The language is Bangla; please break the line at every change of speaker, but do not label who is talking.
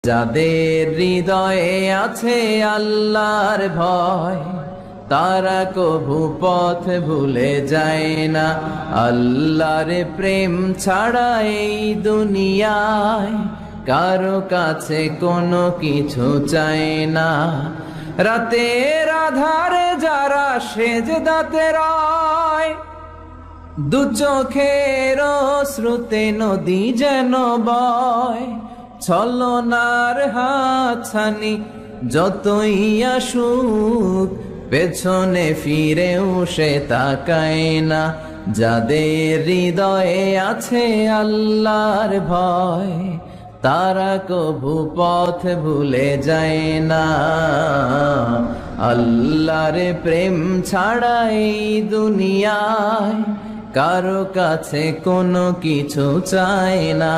যাদের হৃদয়ে আছে আল্লাহর ভয়, তারা কভু পথ ভুলে যায় না। আল্লাহর প্রেম ছাড়া এই দুনিয়ায় কারো কাছে কোনো কিছু চায় না। রাতের আধারে যারা সেজদাতে রয়, দু চোখের শ্রুতে নদী যেন বয়। ছলনার হাতছানি যতই আসুক, পেছনে ফিরেও সে তাকায় না। যাদের হৃদয়ে আছে আল্লাহর ভয়, তারা কভু পথ ভুলে যায় না। আল্লাহর প্রেম ছাড়া এই দুনিয়ায় কারো কাছে কোনো কিছু চায় না।